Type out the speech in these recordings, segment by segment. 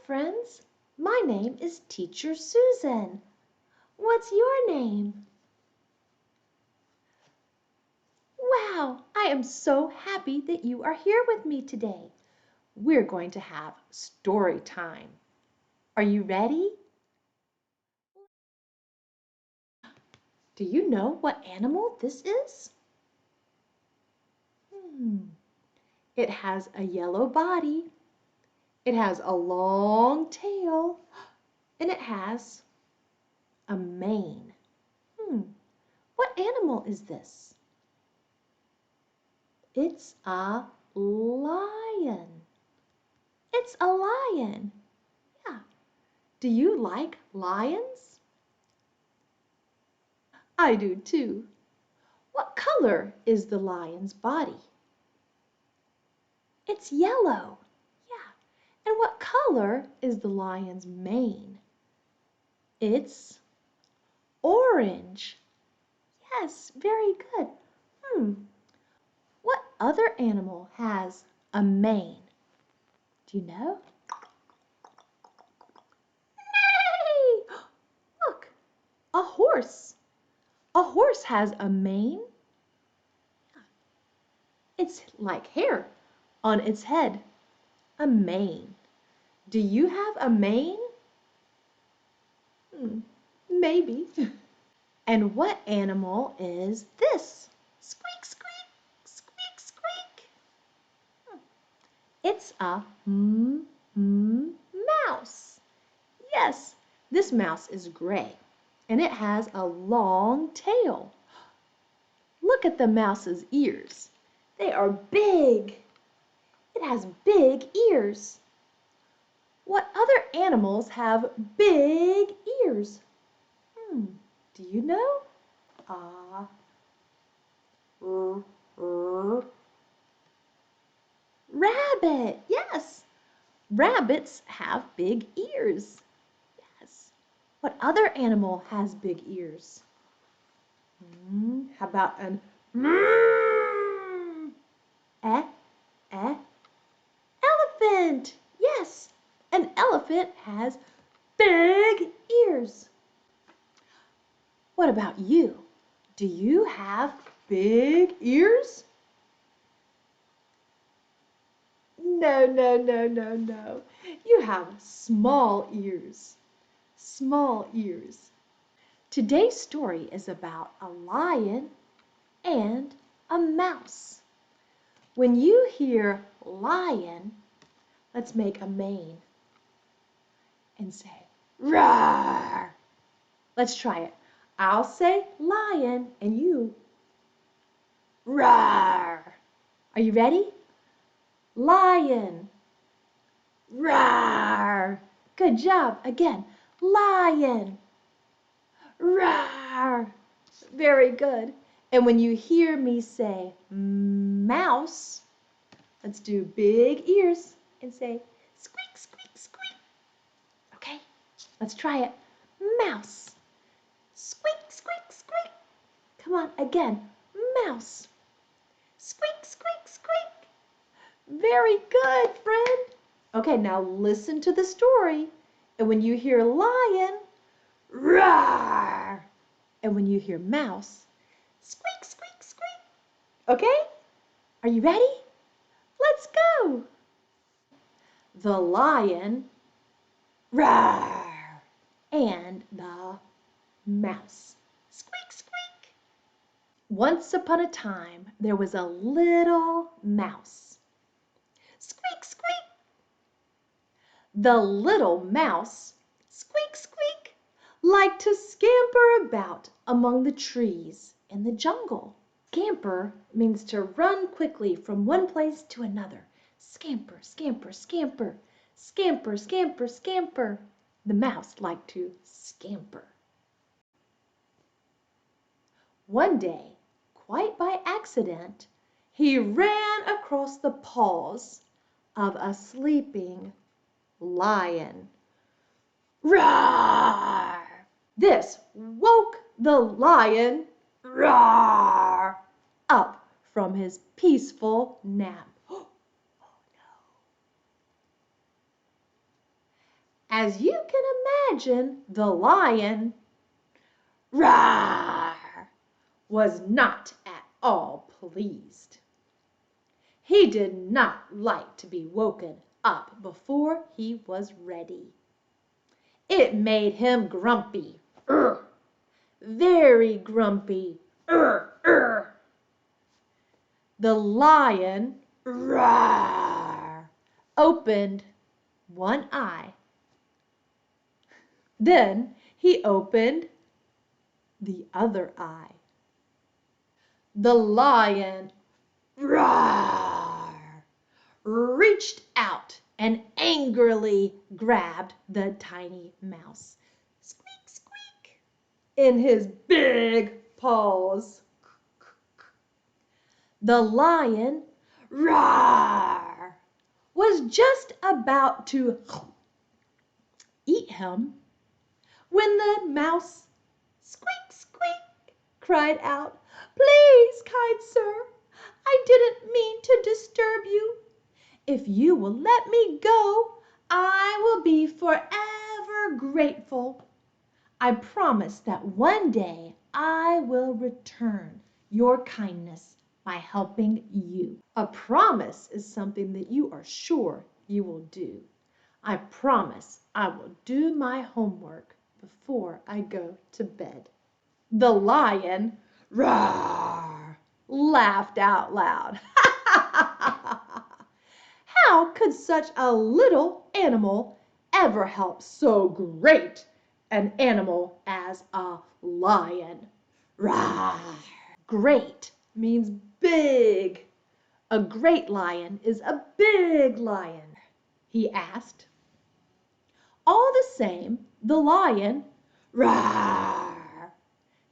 friends. My name is Teacher Susan. What's your name? Wow, I am so happy that you are here with me today. We're going to have story time. Are you ready? Do you know what animal this is? It has a yellow body. It has a long tail. And it has a mane. What animal is this? It's a lion. It's a lion. Yeah. Do you like lions? I do too. What color is the lion's body? It's yellow. Yeah. And what color is the lion's mane? It's orange. Yes, very good. What other animal has a mane? Do you know? Hey! Look, a horse. A horse has a mane. It's like hair on its head. A mane. Do you have a mane? Maybe. And what animal is this? Squeak, squeak, squeak, squeak. It's a mouse. Yes, this mouse is gray and it has a long tail. Look at the mouse's ears. They are big. It has big ears. What other animals have big ears? Do you know? Rabbit. Yes. Rabbits have big ears. Yes. What other animal has big ears? How about an eh, eh, elephant? Yes. An elephant has big ears. What about you? Do you have big ears? No, no, no, no, no. You have small ears. Small ears. Today's story is about a lion and a mouse. When you hear lion, let's make a mane and say roar. Let's try it. I'll say lion and you roar. Are you ready? Lion. Roar. Good job. Again. Lion. Roar. Very good. And when you hear me say mouse, let's do big ears and say squeak, squeak, squeak. Okay? Let's try it. Mouse. Squeak, squeak, squeak. Come on, again. Mouse. Squeak, squeak, squeak. Very good, friend. Okay, now listen to the story. And when you hear lion, roar. And when you hear mouse, squeak, squeak, squeak. Okay? Are you ready? Let's go. The lion, roar. And the mouse, squeak, squeak. Once upon a time, there was a little mouse. Squeak, squeak. The little mouse, squeak, squeak, liked to scamper about among the trees in the jungle. Scamper means to run quickly from one place to another. Scamper, scamper, scamper, scamper, scamper, scamper. The mouse liked to scamper. One day, quite by accident, he ran across the paws of a sleeping lion. Roar! This woke the lion, roar, up from his peaceful nap. Oh no! As you can imagine, the lion, roar, was not at all pleased. He did not like to be woken up before he was ready. It made him grumpy, very grumpy. The lion, roar, opened one eye. Then he opened the other eye. The lion, roar, reached out and angrily grabbed the tiny mouse. Squeak, squeak, in his big paws. The lion, roar, was just about to eat him when the mouse, squeak, squeak, cried out, "Please, kind sir, I didn't mean to disturb you. If you will let me go, I will be forever grateful. I promise that one day I will return your kindness by helping you." A promise is something that you are sure you will do. I promise I will do my homework before I go to bed. The lion, roar, laughed out loud. How could such a little animal ever help so great an animal as a lion? Roar. Great means big. A great lion is a big lion, he asked. All the same, the lion, roar,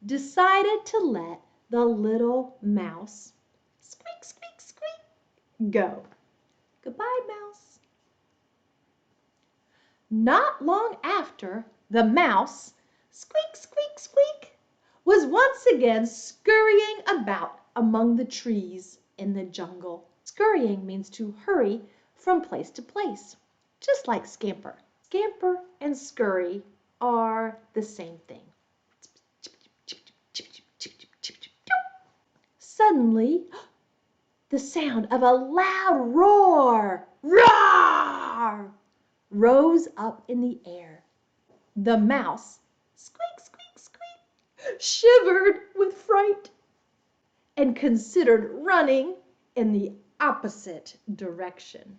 decided to let the little mouse, squeak, squeak, squeak, go. Goodbye, mouse. Not long after, the mouse, squeak, squeak, squeak, was once again scurrying about among the trees in the jungle. Scurrying means to hurry from place to place, just like scamper. Scamper and scurry are the same thing. Suddenly, the sound of a loud roar, roar, rose up in the air. The mouse, squeak, squeak, squeak, shivered with fright and considered running in the opposite direction.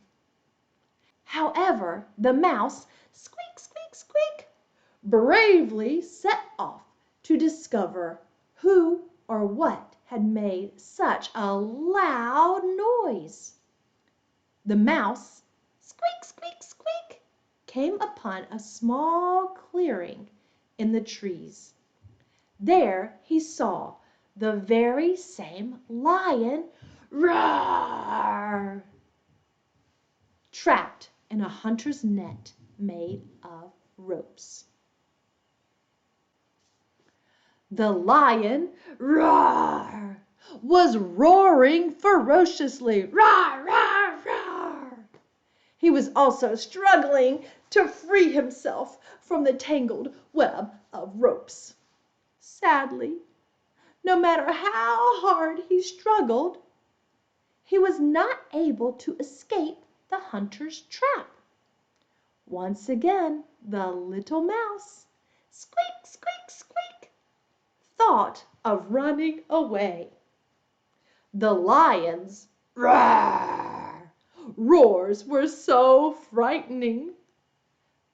However, the mouse, squeak, squeak, squeak, bravely set off to discover who or what had made such a loud noise. The mouse, squeak, squeak, squeak, came upon a small clearing in the trees. There he saw the very same lion, roar, trapped in a hunter's net made of ropes. The lion, roar, was roaring ferociously, roar, roar, roar. He was also struggling to free himself from the tangled web of ropes. Sadly, no matter how hard he struggled, he was not able to escape the hunter's trap. Once again, the little mouse, squeak, squeak, squeak, thought of running away. The lion's roar, roars were so frightening,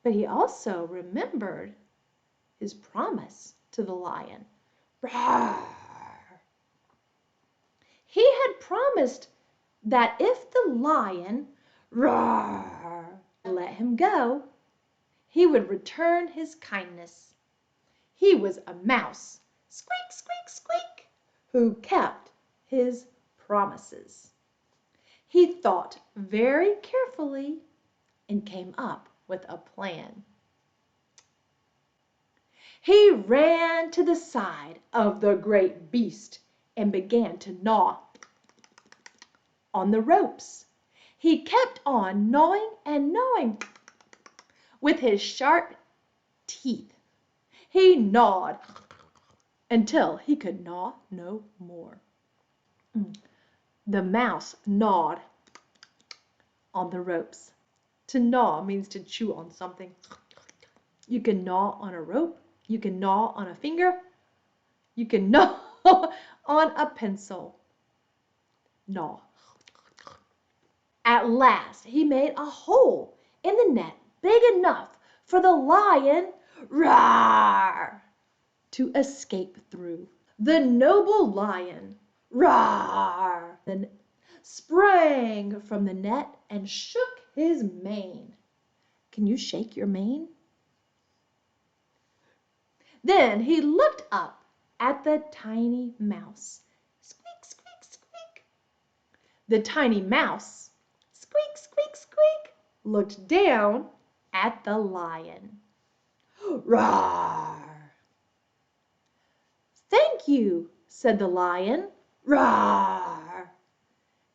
but he also remembered his promise to the lion. Roar. He had promised that if the lion, roar, let him go, he would return his kindness. He was a mouse, squeak, squeak, squeak, who kept his promises. He thought very carefully and came up with a plan. He ran to the side of the great beast and began to gnaw on the ropes. He kept on gnawing and gnawing With his sharp teeth, he gnawed until he could gnaw no more. The mouse gnawed on the ropes. To gnaw means to chew on something. You can gnaw on a rope. You can gnaw on a finger. You can gnaw on a pencil. Gnaw. At last he made a hole in the net big enough for the lion, roar, to escape through. The noble lion, roar, then sprang from the net and shook his mane. Can you shake your mane? Then he looked up at the tiny mouse. Squeak, squeak, squeak. The tiny mouse, squeak, squeak, squeak, looked down at the lion. Roar! Thank you, said the lion. Roar!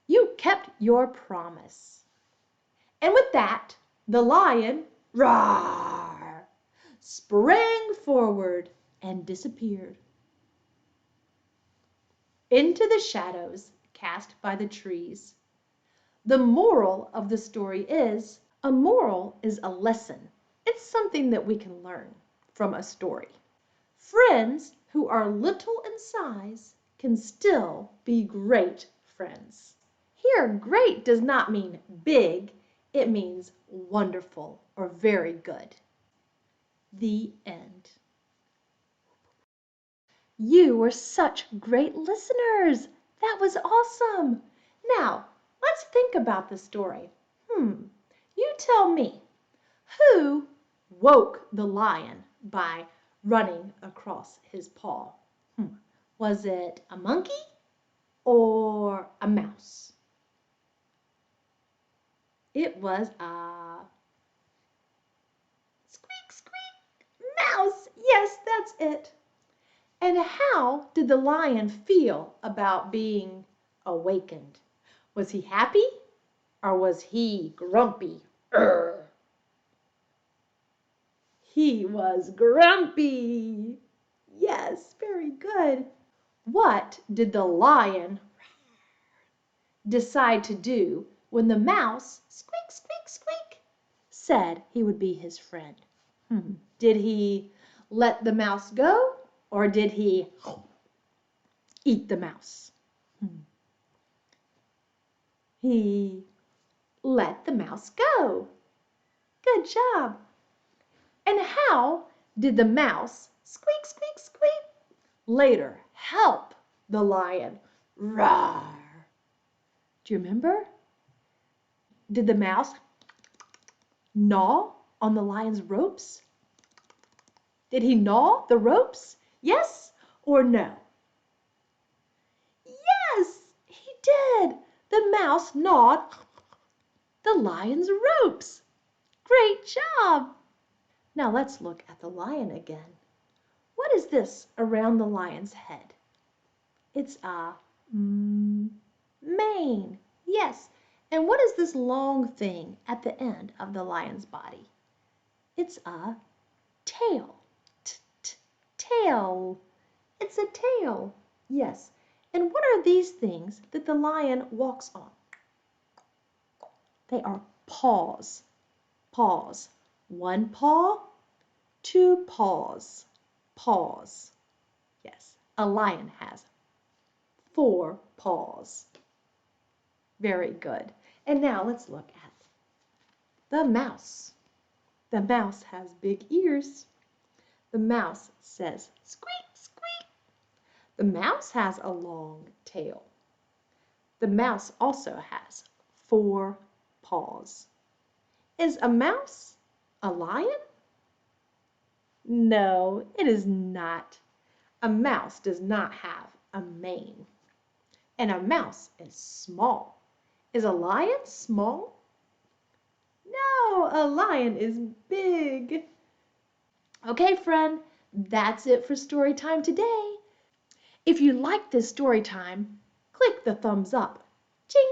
You kept your promise. And with that, the lion, roar, sprang forward and disappeared into the shadows cast by the trees. The moral of the story is, a moral is a lesson. It's something that we can learn from a story. Friends who are little in size can still be great friends. Here, great does not mean big, it means wonderful or very good. The end. You were such great listeners. That was awesome. Now, let's think about the story. You tell me, who woke the lion by running across his paw? Was it a monkey or a mouse? It was a squeak, squeak, mouse. Yes, that's it. And how did the lion feel about being awakened? Was he happy or was he grumpy? Urgh. He was grumpy. Yes, very good. What did the lion decide to do when the mouse, squeak, squeak, squeak, said he would be his friend? Did he let the mouse go or did he eat the mouse? He let the mouse go. Good job. And how did the mouse, squeak, squeak, squeak, later help the lion? Roar. Do you remember? Did the mouse gnaw on the lion's ropes? Did he gnaw the ropes? Yes or no? Yes, he did. The mouse gnawed the lion's ropes. Great job. Now let's look at the lion again. What is this around the lion's head? It's a mane. Yes. And what is this long thing at the end of the lion's body? It's a tail. Tail. It's a tail. Yes. And what are these things that the lion walks on? They are paws. Paws. One paw, two paws. Paws. Yes. A lion has 4 paws. Very good. And now let's look at the mouse. The mouse has big ears. The mouse says, squeak, squeak. The mouse has a long tail. The mouse also has 4 paws. Is a mouse a lion? No, it is not. A mouse does not have a mane. And a mouse is small. Is a lion small? No, a lion is big. Okay, friend, that's it for story time today. If you like this story time, click the thumbs up. Ching!